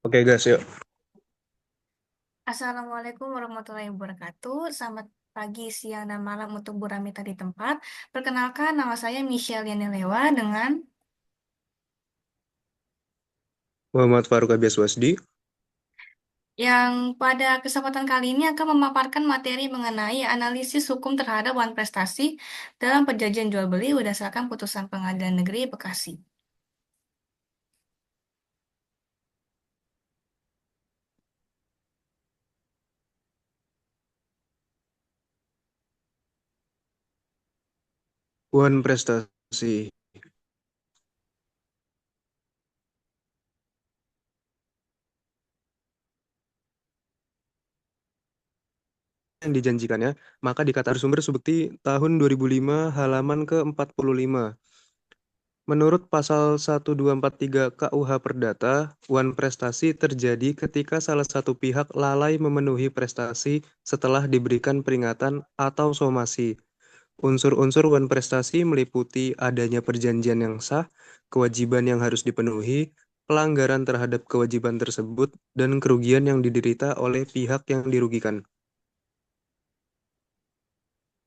Oke guys, yuk. Assalamualaikum warahmatullahi wabarakatuh. Selamat pagi, siang, dan malam untuk Bu Ramita di tempat. Perkenalkan, nama saya Michelle Yanilewa dengan Muhammad Faruk Abias Wasdi. yang pada kesempatan kali ini akan memaparkan materi mengenai analisis hukum terhadap wan prestasi dalam perjanjian jual beli berdasarkan putusan Pengadilan Negeri Bekasi. Wan prestasi yang dijanjikannya, maka di Kata Sumber Subekti tahun 2005 halaman ke-45. Menurut pasal 1243 KUH Perdata, wan prestasi terjadi ketika salah satu pihak lalai memenuhi prestasi setelah diberikan peringatan atau somasi. Unsur-unsur wan prestasi meliputi adanya perjanjian yang sah, kewajiban yang harus dipenuhi, pelanggaran terhadap kewajiban tersebut, dan kerugian yang diderita oleh pihak yang dirugikan.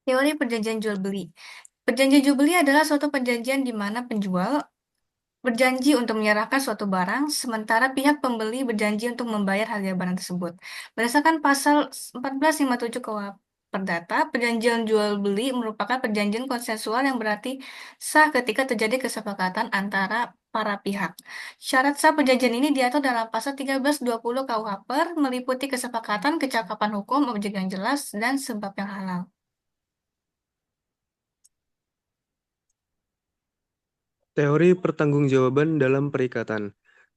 Teori perjanjian jual beli. Perjanjian jual beli adalah suatu perjanjian di mana penjual berjanji untuk menyerahkan suatu barang, sementara pihak pembeli berjanji untuk membayar harga barang tersebut. Berdasarkan pasal 1457 KUH Perdata, perjanjian jual beli merupakan perjanjian konsensual yang berarti sah ketika terjadi kesepakatan antara para pihak. Syarat sah perjanjian ini diatur dalam pasal 1320 KUH Per, meliputi kesepakatan, kecakapan hukum, objek yang jelas, dan sebab yang halal. Teori pertanggungjawaban dalam perikatan.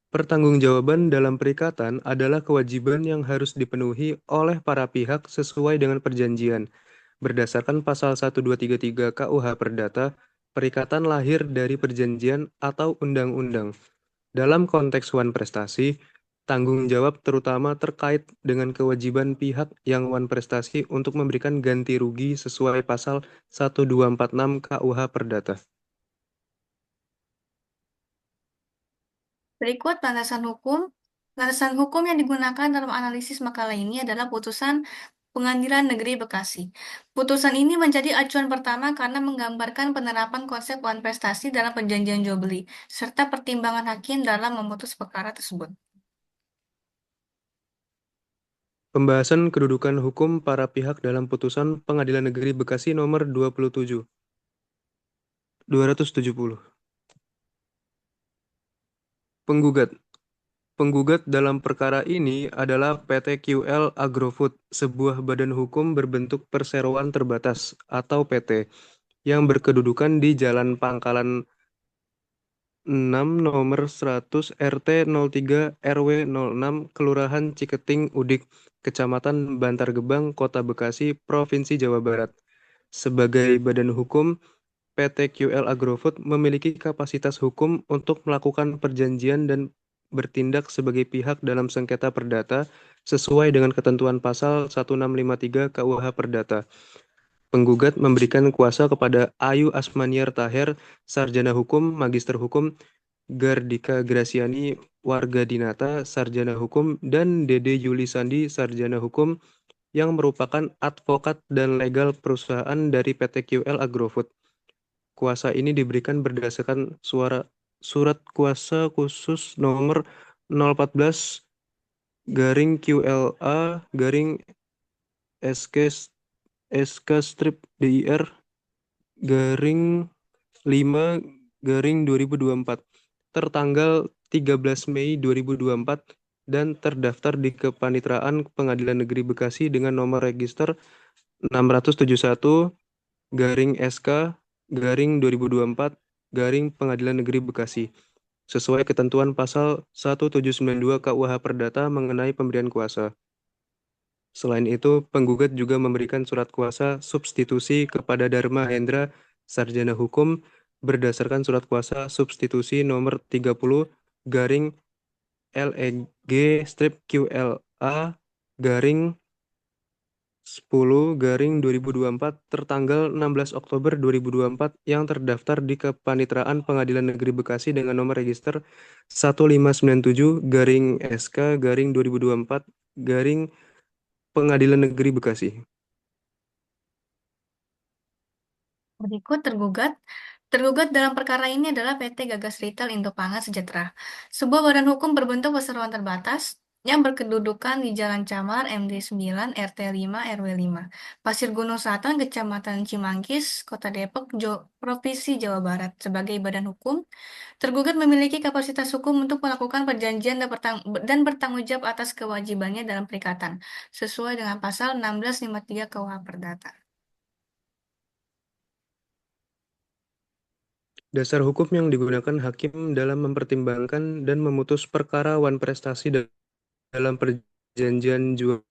Pertanggungjawaban dalam perikatan adalah kewajiban yang harus dipenuhi oleh para pihak sesuai dengan perjanjian. Berdasarkan pasal 1233 KUH Perdata, perikatan lahir dari perjanjian atau undang-undang. Dalam konteks wan prestasi, tanggung jawab terutama terkait dengan kewajiban pihak yang wan prestasi untuk memberikan ganti rugi sesuai pasal 1246 KUH Perdata. Berikut landasan hukum. Landasan hukum yang digunakan dalam analisis makalah ini adalah putusan Pengadilan Negeri Bekasi. Putusan ini menjadi acuan pertama karena menggambarkan penerapan konsep wan prestasi dalam perjanjian jual beli, serta pertimbangan hakim dalam memutus perkara tersebut. Pembahasan kedudukan hukum para pihak dalam putusan Pengadilan Negeri Bekasi nomor 270. Penggugat. Penggugat dalam perkara ini adalah PT QL Agrofood, sebuah badan hukum berbentuk perseroan terbatas atau PT yang berkedudukan di Jalan Pangkalan 6 nomor 100 RT 03 RW 06 Kelurahan Ciketing Udik, Kecamatan Bantar Gebang, Kota Bekasi, Provinsi Jawa Barat. Sebagai badan hukum, PT QL Agrofood memiliki kapasitas hukum untuk melakukan perjanjian dan bertindak sebagai pihak dalam sengketa perdata sesuai dengan ketentuan pasal 1653 KUH Perdata. Penggugat memberikan kuasa kepada Ayu Asmaniar Taher, Sarjana Hukum, Magister Hukum, Gardika Graciani, Warga Dinata, Sarjana Hukum, dan Dede Yuli Sandi, Sarjana Hukum, yang merupakan advokat dan legal perusahaan dari PT QL Agrofood. Kuasa ini diberikan berdasarkan surat kuasa khusus nomor 014 garing QLA garing SK SK strip DIR garing 5 garing 2024 tertanggal 13 Mei 2024 dan terdaftar di Kepanitraan Pengadilan Negeri Bekasi dengan nomor register 671 garing SK garing 2024 garing Pengadilan Negeri Bekasi sesuai ketentuan pasal 1792 KUH Perdata mengenai pemberian kuasa. Selain itu, penggugat juga memberikan surat kuasa substitusi kepada Dharma Hendra, Sarjana Hukum, berdasarkan surat kuasa substitusi nomor 30 garing LEG strip QLA garing 10/2024 tertanggal 16 Oktober 2024 yang terdaftar di Kepanitraan Pengadilan Negeri Bekasi dengan nomor register 1597-SK-2024 Pengadilan Negeri Bekasi. Berikut tergugat. Tergugat dalam perkara ini adalah PT Gagas Retail Indopangan Sejahtera, sebuah badan hukum berbentuk perseroan terbatas yang berkedudukan di Jalan Camar MD 9 RT 5 RW 5, Pasir Gunung Selatan, Kecamatan Cimangkis, Kota Depok, Provinsi Jawa Barat. Sebagai badan hukum, tergugat memiliki kapasitas hukum untuk melakukan perjanjian dan bertanggung jawab atas kewajibannya dalam perikatan, sesuai dengan pasal 1653 KUH Perdata. Dasar hukum yang digunakan hakim dalam mempertimbangkan dan memutus perkara wan prestasi dalam perjanjian jual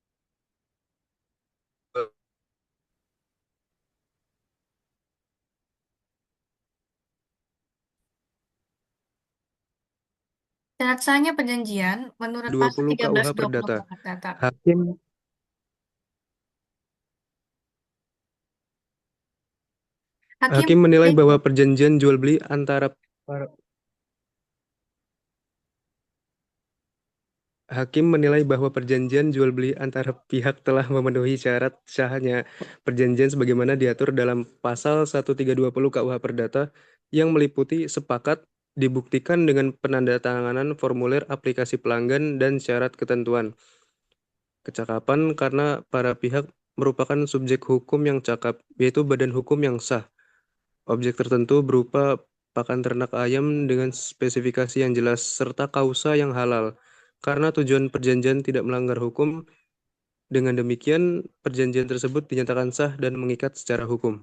Syarat sahnya perjanjian menurut pasal 20 KUH 1320 Perdata. KUH Data. Hakim Hakim Hakim menilai menilai bahwa bahwa perjanjian jual beli antara para Hakim menilai bahwa perjanjian jual beli antara pihak telah memenuhi syarat sahnya perjanjian sebagaimana diatur dalam pasal 1320 KUH Perdata yang meliputi sepakat, dibuktikan dengan penandatanganan formulir aplikasi pelanggan dan syarat ketentuan. Kecakapan karena para pihak merupakan subjek hukum yang cakap, yaitu badan hukum yang sah. Objek tertentu berupa pakan ternak ayam dengan spesifikasi yang jelas serta kausa yang halal. Karena tujuan perjanjian tidak melanggar hukum, dengan demikian perjanjian tersebut dinyatakan sah dan mengikat secara hukum.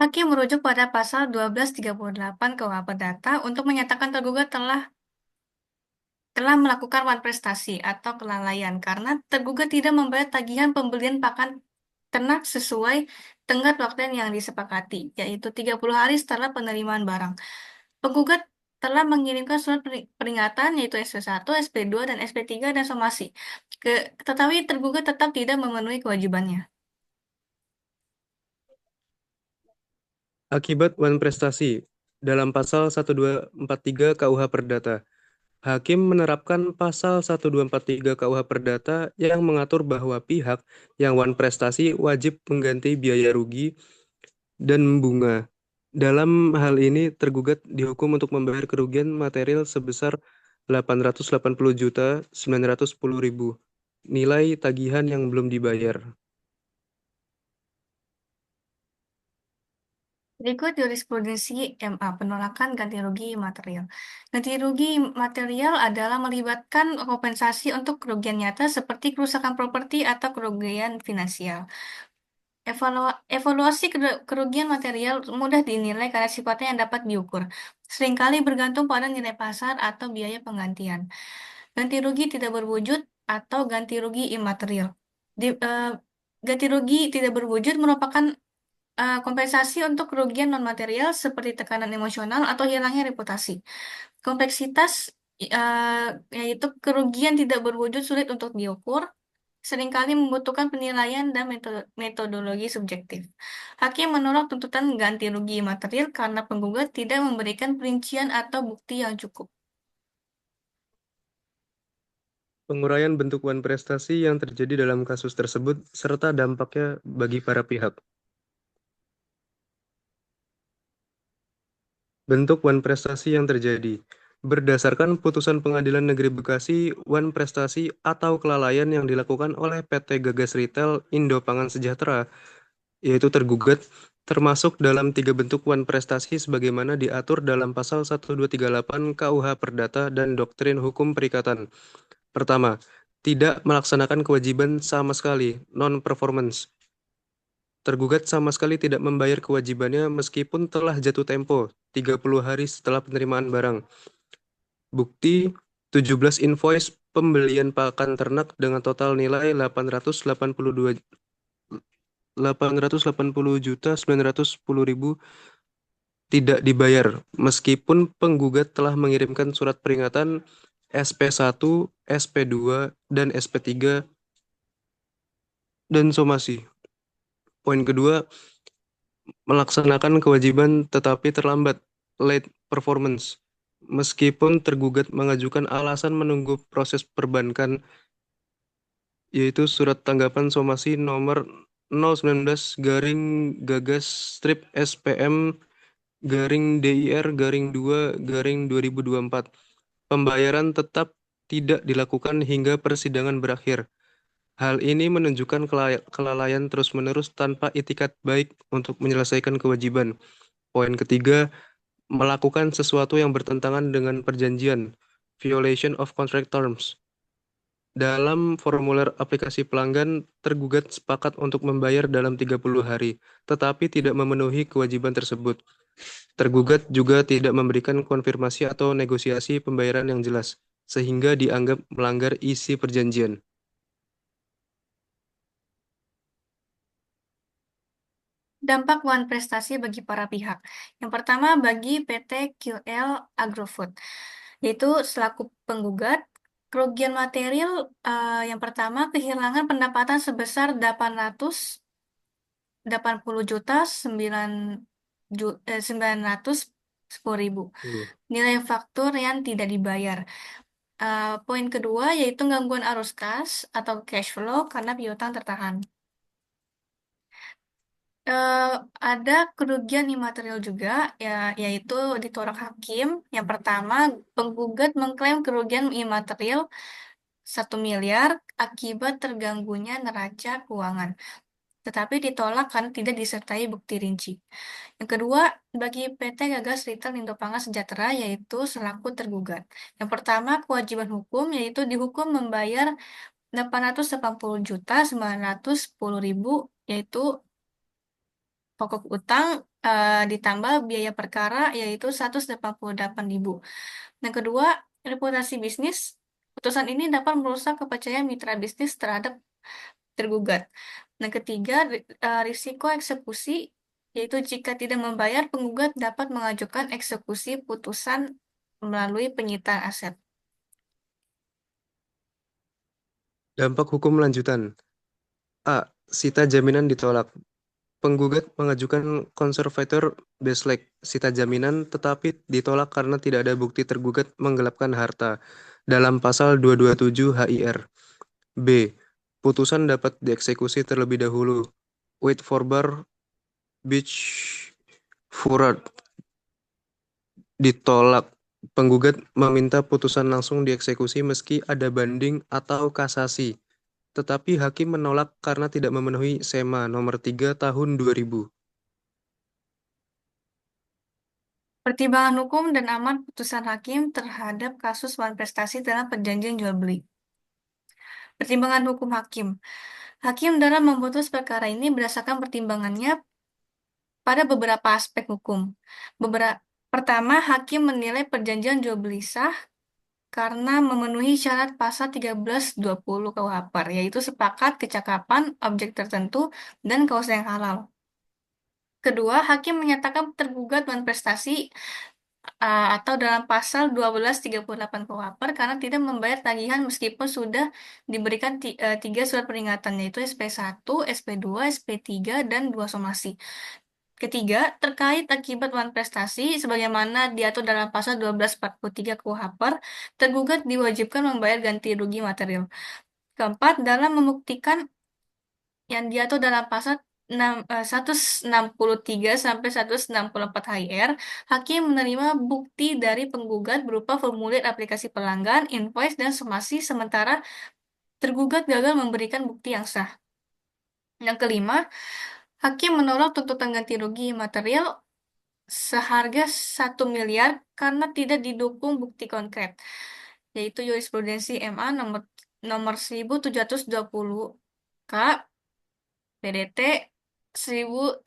Hakim merujuk pada pasal 1238 KUH Perdata untuk menyatakan tergugat telah melakukan malprestasi atau kelalaian karena tergugat tidak membayar tagihan pembelian pakan ternak sesuai tenggat waktu yang disepakati, yaitu 30 hari setelah penerimaan barang. Penggugat telah mengirimkan surat peringatan yaitu SP1, SP2, dan SP3 dan somasi. Tetapi tergugat tetap tidak memenuhi kewajibannya. Akibat wan prestasi dalam pasal 1243 KUH Perdata. Hakim menerapkan pasal 1243 KUH Perdata yang mengatur bahwa pihak yang wan prestasi wajib mengganti biaya rugi dan bunga. Dalam hal ini, tergugat dihukum untuk membayar kerugian material sebesar 880.910.000 nilai tagihan yang belum dibayar. Berikut jurisprudensi MA, penolakan ganti rugi material. Ganti rugi material adalah melibatkan kompensasi untuk kerugian nyata seperti kerusakan properti atau kerugian finansial. Evaluasi kerugian material mudah dinilai karena sifatnya yang dapat diukur. Seringkali bergantung pada nilai pasar atau biaya penggantian. Ganti rugi tidak berwujud atau ganti rugi imaterial. Di- eh, Ganti rugi tidak berwujud merupakan kompensasi untuk kerugian non-material seperti tekanan emosional atau hilangnya reputasi. Kompleksitas eh, yaitu kerugian tidak berwujud sulit untuk diukur, seringkali membutuhkan penilaian dan metodologi subjektif. Hakim menolak tuntutan ganti rugi material karena penggugat tidak memberikan perincian atau bukti yang cukup. Penguraian bentuk wan prestasi yang terjadi dalam kasus tersebut serta dampaknya bagi para pihak. Bentuk wan prestasi yang terjadi. Berdasarkan putusan Pengadilan Negeri Bekasi, wan prestasi atau kelalaian yang dilakukan oleh PT Gagas Retail Indo Pangan Sejahtera, yaitu tergugat, termasuk dalam tiga bentuk wan prestasi sebagaimana diatur dalam pasal 1238 KUH Perdata dan Doktrin Hukum Perikatan. Pertama, tidak melaksanakan kewajiban sama sekali, non-performance. Tergugat sama sekali tidak membayar kewajibannya meskipun telah jatuh tempo 30 hari setelah penerimaan barang. Bukti 17 invoice pembelian pakan ternak dengan total nilai 880.910.000 tidak dibayar meskipun penggugat telah mengirimkan surat peringatan SP1, SP2, dan SP3, dan somasi. Poin kedua, melaksanakan kewajiban tetapi terlambat, late performance. Meskipun tergugat mengajukan alasan menunggu proses perbankan, yaitu surat tanggapan somasi nomor 019 garing gagas strip SPM garing DIR garing 2 garing 2024. Pembayaran tetap tidak dilakukan hingga persidangan berakhir. Hal ini menunjukkan kelalaian terus-menerus tanpa itikat baik untuk menyelesaikan kewajiban. Poin ketiga, melakukan sesuatu yang bertentangan dengan perjanjian, violation of contract terms. Dalam formulir aplikasi pelanggan, tergugat sepakat untuk membayar dalam 30 hari, tetapi tidak memenuhi kewajiban tersebut. Tergugat juga tidak memberikan konfirmasi atau negosiasi pembayaran yang jelas, sehingga dianggap melanggar isi perjanjian. Dampak wan prestasi bagi para pihak. Yang pertama bagi PT QL Agrofood, yaitu selaku penggugat, kerugian material yang pertama kehilangan pendapatan sebesar 880 juta 910 ribu. Nilai faktur yang tidak dibayar. Poin kedua yaitu gangguan arus kas atau cash flow karena piutang tertahan. Eh, ada kerugian imaterial juga, ya, yaitu ditolak hakim. Yang pertama, penggugat mengklaim kerugian imaterial 1 miliar akibat terganggunya neraca keuangan, tetapi ditolak karena tidak disertai bukti rinci. Yang kedua, bagi PT Gagas Retail Indopangan Sejahtera, yaitu selaku tergugat. Yang pertama, kewajiban hukum, yaitu dihukum membayar 880 juta 910 ribu, yaitu pokok utang ditambah biaya perkara yaitu 188 ribu. Yang kedua, reputasi bisnis. Putusan ini dapat merusak kepercayaan mitra bisnis terhadap tergugat. Yang ketiga, risiko eksekusi, yaitu jika tidak membayar, penggugat dapat mengajukan eksekusi putusan melalui penyitaan aset. Dampak hukum lanjutan. A. Sita jaminan ditolak. Penggugat mengajukan konservator Beslek sita jaminan tetapi ditolak karena tidak ada bukti tergugat menggelapkan harta dalam pasal 227 HIR. B. Putusan dapat dieksekusi terlebih dahulu. Wait for bar beach Furad ditolak. Penggugat meminta putusan langsung dieksekusi meski ada banding atau kasasi. Tetapi hakim menolak karena tidak memenuhi SEMA nomor 3 tahun 2000. Pertimbangan hukum dan aman putusan hakim terhadap kasus prestasi dalam perjanjian jual beli. Pertimbangan hukum hakim. Hakim dalam memutus perkara ini berdasarkan pertimbangannya pada beberapa aspek hukum. Pertama, hakim menilai perjanjian jual beli sah karena memenuhi syarat pasal 1320 KUHP, yaitu sepakat, kecakapan, objek tertentu, dan kausa yang halal. Kedua, hakim menyatakan tergugat prestasi atau dalam pasal 1238 KUHP karena tidak membayar tagihan meskipun sudah diberikan 3 surat peringatan, yaitu SP1, SP2, SP3, dan 2 somasi. Ketiga, terkait akibat prestasi sebagaimana diatur dalam pasal 1243 KUHP, tergugat diwajibkan membayar ganti rugi material. Keempat, dalam membuktikan yang diatur dalam pasal 163 sampai 164 HIR, hakim menerima bukti dari penggugat berupa formulir aplikasi pelanggan, invoice, dan somasi, sementara tergugat gagal memberikan bukti yang sah. Yang kelima, hakim menolak tuntutan ganti rugi material seharga 1 miliar karena tidak didukung bukti konkret, yaitu jurisprudensi MA nomor nomor 1720 K PDT 1986.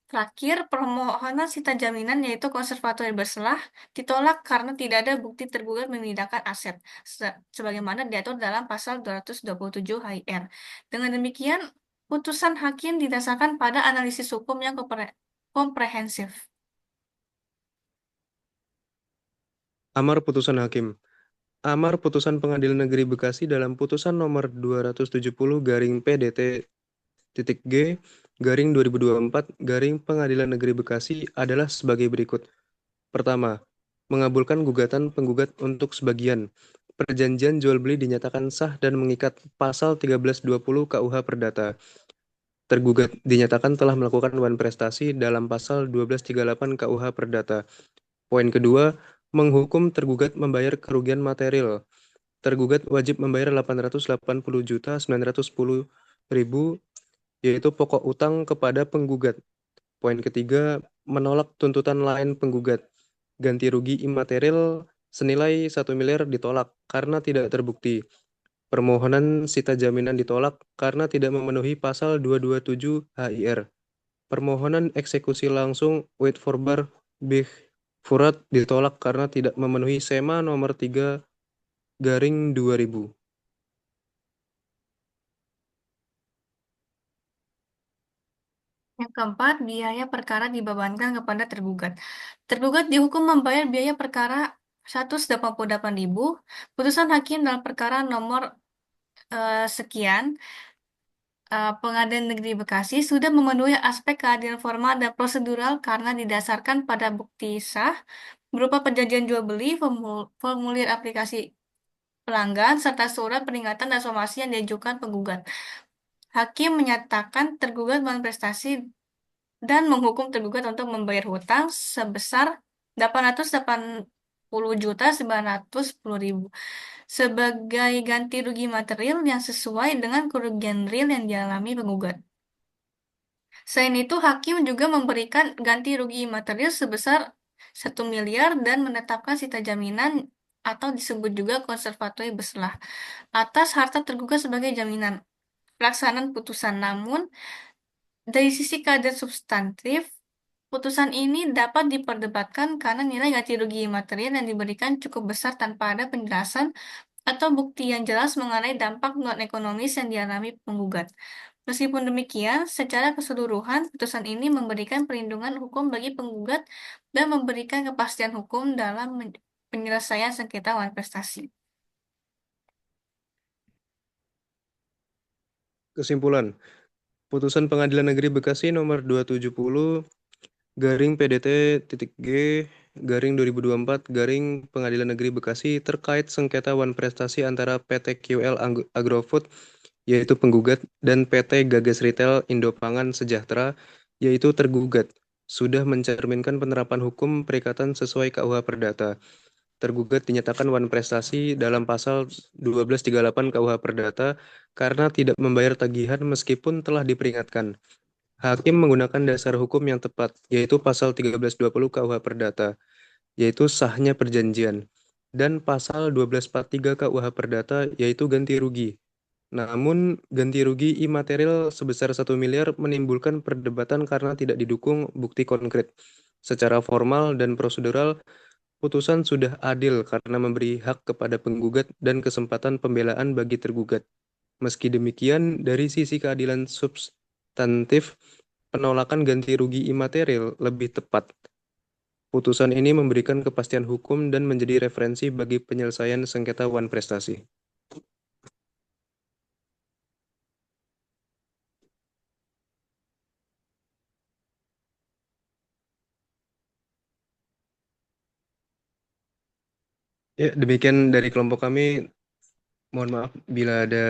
Terakhir, permohonan sita jaminan yaitu konservator bersalah ditolak karena tidak ada bukti tergugat memindahkan aset sebagaimana diatur dalam pasal 227 HIR. Dengan demikian, putusan hakim didasarkan pada analisis hukum yang komprehensif. Amar putusan hakim. Amar putusan Pengadilan Negeri Bekasi dalam putusan nomor 270 garing PDT titik G garing 2024 garing Pengadilan Negeri Bekasi adalah sebagai berikut. Pertama, mengabulkan gugatan penggugat untuk sebagian. Perjanjian jual beli dinyatakan sah dan mengikat pasal 1320 KUH Perdata. Tergugat dinyatakan telah melakukan wan prestasi dalam pasal 1238 KUH Perdata. Poin kedua, menghukum tergugat membayar kerugian material. Tergugat wajib membayar 880.910.000 yaitu pokok utang kepada penggugat. Poin ketiga, menolak tuntutan lain penggugat. Ganti rugi imaterial senilai 1 miliar ditolak karena tidak terbukti. Permohonan sita jaminan ditolak karena tidak memenuhi pasal 227 HIR. Permohonan eksekusi langsung wait for bar bih furat ditolak karena tidak memenuhi SEMA nomor 3 garing 2000. Yang keempat, biaya perkara dibebankan kepada tergugat. Tergugat dihukum membayar biaya perkara 188.000. Putusan hakim dalam perkara nomor sekian, Pengadilan Negeri Bekasi sudah memenuhi aspek keadilan formal dan prosedural karena didasarkan pada bukti sah berupa perjanjian jual beli, formulir aplikasi pelanggan, serta surat peringatan dan somasi yang diajukan penggugat. Hakim menyatakan tergugat prestasi dan menghukum tergugat untuk membayar hutang sebesar 880.910.000 sebagai ganti rugi material yang sesuai dengan kerugian real yang dialami penggugat. Selain itu, hakim juga memberikan ganti rugi material sebesar 1 miliar dan menetapkan sita jaminan atau disebut juga konservatori bersalah atas harta tergugat sebagai jaminan pelaksanaan putusan. Namun, dari sisi keadilan substantif, putusan ini dapat diperdebatkan karena nilai ganti rugi material yang diberikan cukup besar tanpa ada penjelasan atau bukti yang jelas mengenai dampak non-ekonomis yang dialami penggugat. Meskipun demikian, secara keseluruhan, putusan ini memberikan perlindungan hukum bagi penggugat dan memberikan kepastian hukum dalam penyelesaian sengketa wan prestasi. Kesimpulan, putusan Pengadilan Negeri Bekasi nomor 270 garing PDT titik G garing 2024 garing Pengadilan Negeri Bekasi terkait sengketa wan prestasi antara PT QL Agrofood yaitu penggugat dan PT Gagas Retail Indopangan Sejahtera yaitu tergugat sudah mencerminkan penerapan hukum perikatan sesuai KUH Perdata. Tergugat dinyatakan wan prestasi dalam pasal 1238 KUH Perdata karena tidak membayar tagihan meskipun telah diperingatkan. Hakim menggunakan dasar hukum yang tepat, yaitu pasal 1320 KUH Perdata, yaitu sahnya perjanjian, dan pasal 1243 KUH Perdata, yaitu ganti rugi. Namun, ganti rugi imaterial sebesar 1 miliar menimbulkan perdebatan karena tidak didukung bukti konkret. Secara formal dan prosedural, putusan sudah adil karena memberi hak kepada penggugat dan kesempatan pembelaan bagi tergugat. Meski demikian, dari sisi keadilan substantif, penolakan ganti rugi imaterial lebih tepat. Putusan ini memberikan kepastian hukum dan menjadi referensi bagi penyelesaian sengketa wan prestasi. Ya, demikian dari kelompok kami. Mohon maaf bila ada